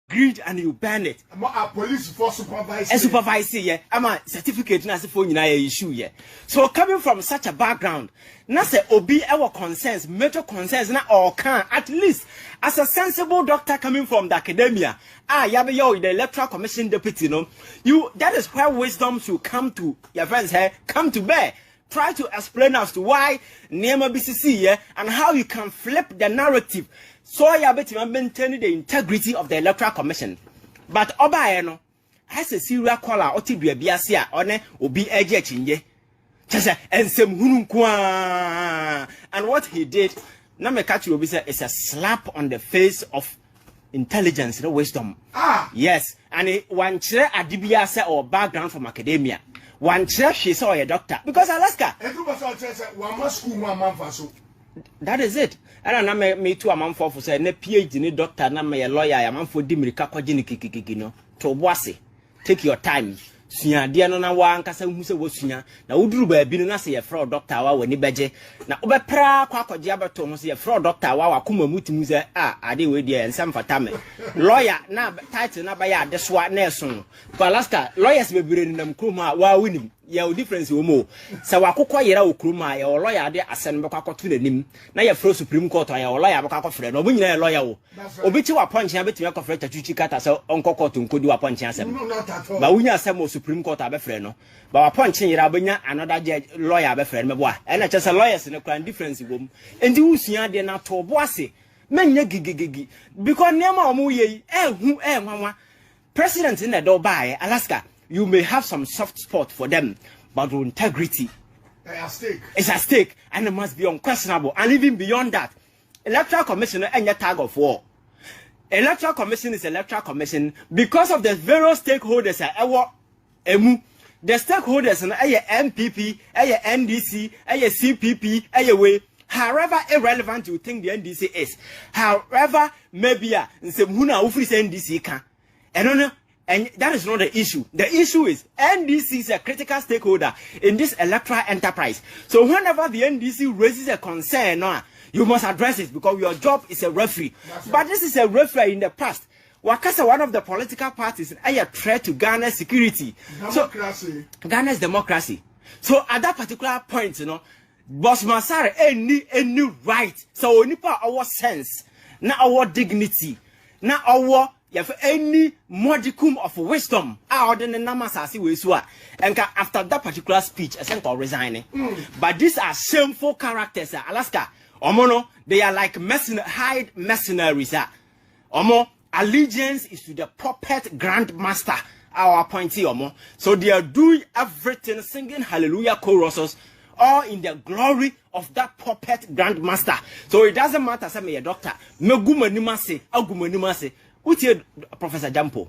grid and you burn it. Police for supervising. And supervising, yeah. I'm a certificate na for you issue, yeah. So coming from such a background, na say obi our concerns, major concerns na or can at least as a sensible doctor coming from the academia. Yabe yo the electoral commission deputy, no. That is where wisdom should come to your friends here, come to bear. Try to explain as to why Nema BCC, yeah, and how you can flip the narrative. So I bet you maintain the integrity of the electoral commission. But Oba has a serial caller or Tibia Biasia on Obi Ejechinye. And some Hunkwa. And what he did, Namekachi Obisa is a slap on the face of intelligence, wisdom. Yes, and one chair at Dibiasa or background from academia. One chair she saw a doctor. Because Alaska. That is it. And I me too a man for say ne PhD ni doctor na me lawyer a man for dimirika kwagini kikiki no to boase. Take your time. Suya de no na wa nkasa hu se wosuya na wuduru ba bi no na se ye fraud doctor wa wani beje na obepra kwa kwaje abeto ho se ye fraud doctor wa wakoma mutimu se ade we de ensam fatame lawyer na title na ba ya adesoa na eson ko Alaska lawyers bebire ni nam krom a wa winim ya o difference wo mo se wakokọ yera wo krom a ya lawyer de asen be kwakoto nanim na ya fro supreme court ya lawyer be kwakofre no obunyina ya lawyer wo obi chi wa punch ya betimi akofre tachuchi kata se onko court nkodi wa punch asem ba wunya asem Supreme Court abefre no ba wa punch yira abenya another judge lawyer abefre no boa e na chese lawyers ne kran difference bom enti usua de na to boase menya gigigigi because nema omu ye nwanwa president in the do buy Alaska you may have some soft spot for them but integrity it's at stake and it must be unquestionable and even beyond that electoral commission enya tag of war. Electoral commission is electoral commission because of the various stakeholders the stakeholders na MPP, NDC, CPP, way. However irrelevant you think the NDC is, however maybe Nsemhuna ufri NDC can, and that is not the issue. The issue is NDC is a critical stakeholder in this electoral enterprise. So whenever the NDC raises a concern, you must address it because your job is a referee. But this is a referee in the past. Wakasa, one of the political parties, a threat to Ghana's security. Democracy. So, Ghana's democracy. So at that particular point, Boss Masare, any right. So only part our sense, not our dignity, not our any modicum of wisdom. And after that particular speech, I sent resigning. But these are shameful characters, Alaska. Omono, they are like hide mercenaries. Omo, allegiance is to the puppet grandmaster, our appointee, Omo. So they are doing everything, singing hallelujah choruses, all in the glory of that puppet grandmaster. So it doesn't matter, say me a doctor. Megumanimase, agumanimase. What's your Professor Jampo?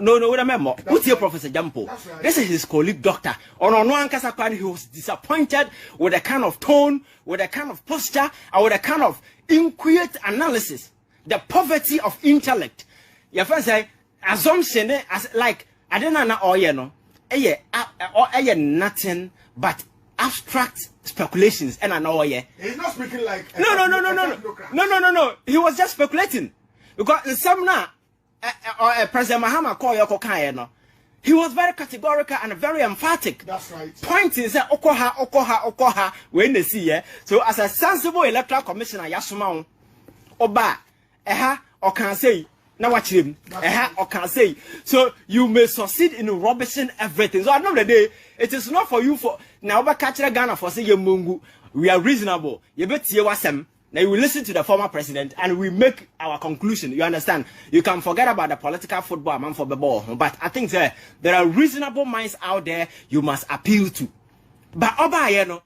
No, wait a minute. What's your Professor Jampo? Right. This is his colleague doctor. On one Kasakwan, he was disappointed with a kind of tone, with a kind of posture, or with a kind of inquiet analysis. The poverty of intellect. Your friend say, assumption, as like, I don't know, nothing but abstract speculations. And I know, he's not speaking like. No. He was just speculating. Because in some now, President Mahama called Yoko he was very categorical and very emphatic. That's right. Point is that Okoha, when they see so as a sensible electoral commissioner, Yasuma, Oba, or can say, now watch him, or can say. So you may succeed in rubbishing everything. So at the end of the day, it is not for you for now, but catch Ghana for saying Mungu, we are reasonable. You bet you wasem. Now you will listen to the former president and we make our conclusion. You understand? You can forget about the political football man for the ball. But I think there are reasonable minds out there you must appeal to. But Oba,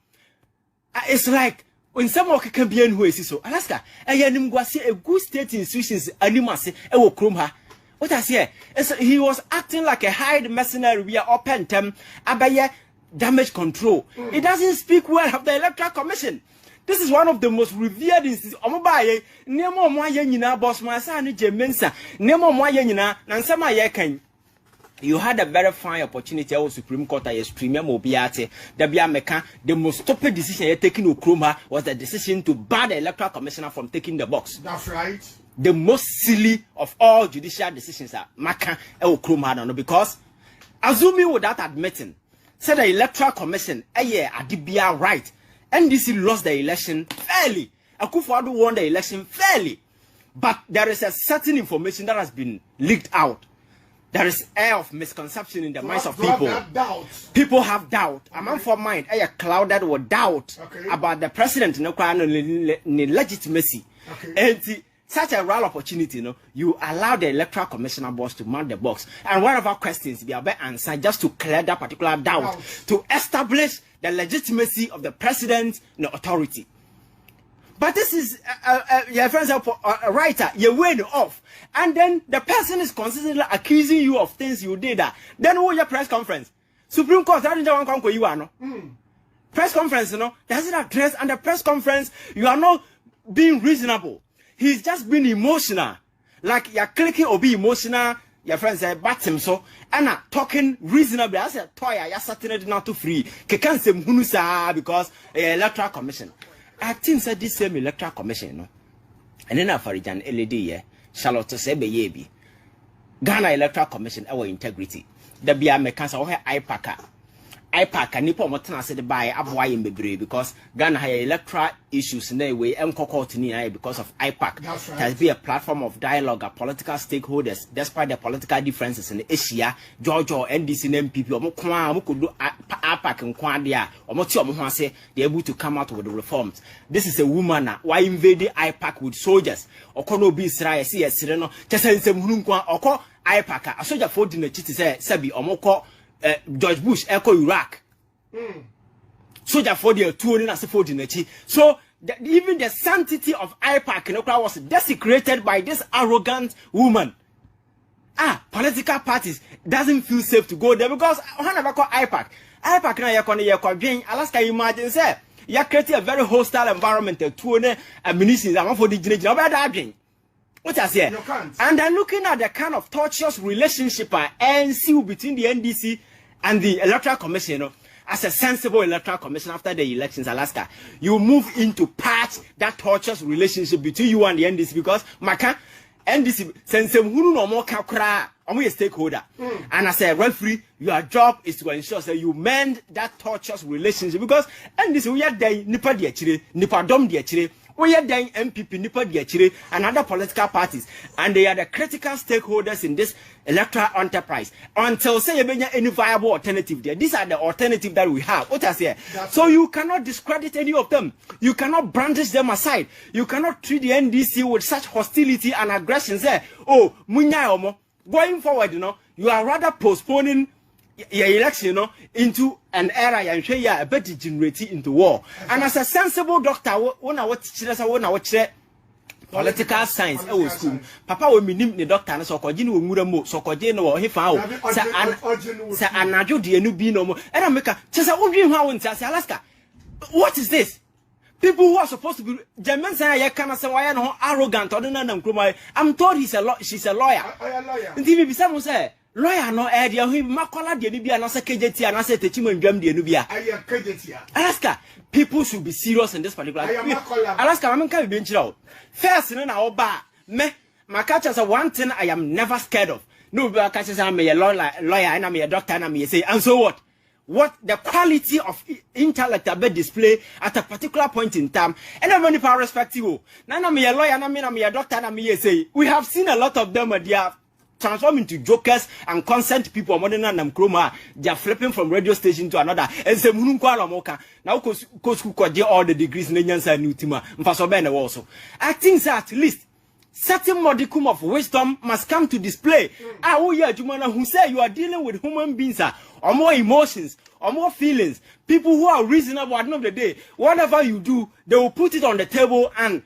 it's like when someone can be in who is so Alaska, a good state institutions animasi krumha. What I say? He was acting like a hired mercenary. We are open term abaye damage control. It doesn't speak well of the electoral commission. This is one of the most revered institutions. Omobaye, nemo moye nyina boss masa ni jemensa. Nemo moye nyina na nsema ye kan. You had a very fine opportunity at Supreme Court as premium obiate. The most stupid decision you taken Okroma was the decision to ban the electoral commissioner from taking the box. That's right. the most silly of all judicial decisions are maka no, because assuming without admitting, said the Electoral Commission adibia right, NDC lost the election fairly. Akufo-Addo won the election fairly. But there is a certain information that has been leaked out. There is air of misconception in the minds of people. People have doubt. A man for mind, clouded with doubt about the president legitimacy. And such a rare opportunity, you allow the Electoral Commissioner boss to mount the box and whatever questions be answered just to clear that particular doubt, to establish the legitimacy of the president's authority. But this is your friends a writer, you win off, and then the person is consistently accusing you of things you did. Then who your press conference? Supreme Court, that is the one you are no. Press conference, does it address? And the press conference, you are not being reasonable. He's just being emotional, like you're clicking or be emotional. Your friends say, "Bat him so," and talking reasonably. I said, "Toya, you're certainly not too free." Kekan se munusa because Electoral Commission. I think said this same Electoral Commission, and then Afarijan LED, Charlotte Sebe Yebi, Ghana Electoral Commission, our integrity. The Bia Mekansa or IPAC and Nippon Motana said by Abway in Bebre because Ghana has electoral issues in a way because of IPAC. That's right. It has been a platform of dialogue of political stakeholders despite the political differences in Asia, Georgia, NDC, MPP, IPAC and Kwandia, or say they're able to come out with the reforms. This is a woman why invading IPAC with soldiers or kono be Israel, see a Sireno, just in some Hunkwa or call IPAC, a soldier for dinner chitty say Sabi or Moko. George Bush echo Iraq. Soldier for the 2 as a 14. So even the sanctity of IPAC was desecrated by this arrogant woman. Political parties doesn't feel safe to go there because I never call IPAC. IPAC na yakon Alaska imagine say you create a very hostile environment to ministries for the generation. What I say? And then looking at the kind of tortuous relationship and see between the NDC and the Electoral Commission, as a sensible Electoral Commission after the elections, Alaska, you move into patch that tortuous relationship between you and the NDC because Maka NDC sense who no more kakra, a stakeholder. And as a referee, your job is to ensure that you mend that tortuous relationship because NDC we are there nipa diachire, nipa dom diachire. We are then MPP, Nipa Diachire, and other political parties, and they are the critical stakeholders in this electoral enterprise. Until say any viable alternative there, these are the alternatives that we have. What I say, so you cannot discredit any of them. You cannot brandish them aside. You cannot treat the NDC with such hostility and aggression. Say, oh, munya going forward, you are rather postponing your election, into an era and share a better generating into war. And as a sensible doctor, when I watch political science, school, Papa will be named the doctor, so Kojin will move so Kojin or he found Anajo the Nubino, and I make a Chesa Udrim how in Alaska. What is this? People who are supposed to be German say I can't say why no arrogant or I'm told she's a lawyer. And TV someone say lawyer no idea who makola de nubia na sekejeti na se techimo ndwam de nubia Alaska people should be serious in this particular Alaska I'm can be nchira first na oba me makacha say one thing I am never scared of no be catch say I'm a lawyer and I'm a doctor and I'm say and so what the quality of intellect I display at a particular point in time and everybody for respect you now I'm a lawyer and I'm a doctor and I'm say we have seen a lot of them they are transform into jokers and consent people more than Namkroma. They are flipping from radio station to another. And say Mununkwala Moka. Now could all the degrees in Yansa Nutima. Mfasobene also. I think that at least certain modicum of wisdom must come to display. Jumana who say you are dealing with human beings or more emotions or more feelings. People who are reasonable at the end of the day. Whatever you do, they will put it on the table and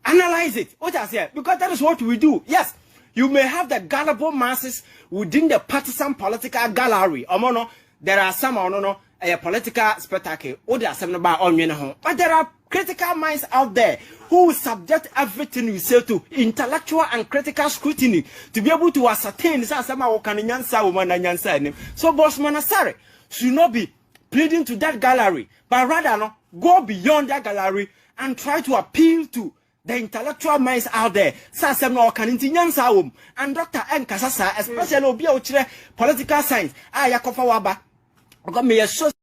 analyze it. What I say? Because that is what we do. Yes. You may have the gullible masses within the partisan political gallery. There are some a political spectacle. Or there are some but there are critical minds out there who will subject everything you say to intellectual and critical scrutiny to be able to ascertain. So Boss Manasare should not be pleading to that gallery, but rather go beyond that gallery and try to appeal to the intellectual minds out there. Sasem no can intinyansa wom. And Dr. Nkasasa, especially obi a uchire political science. Ah, yakofa waba. Oga me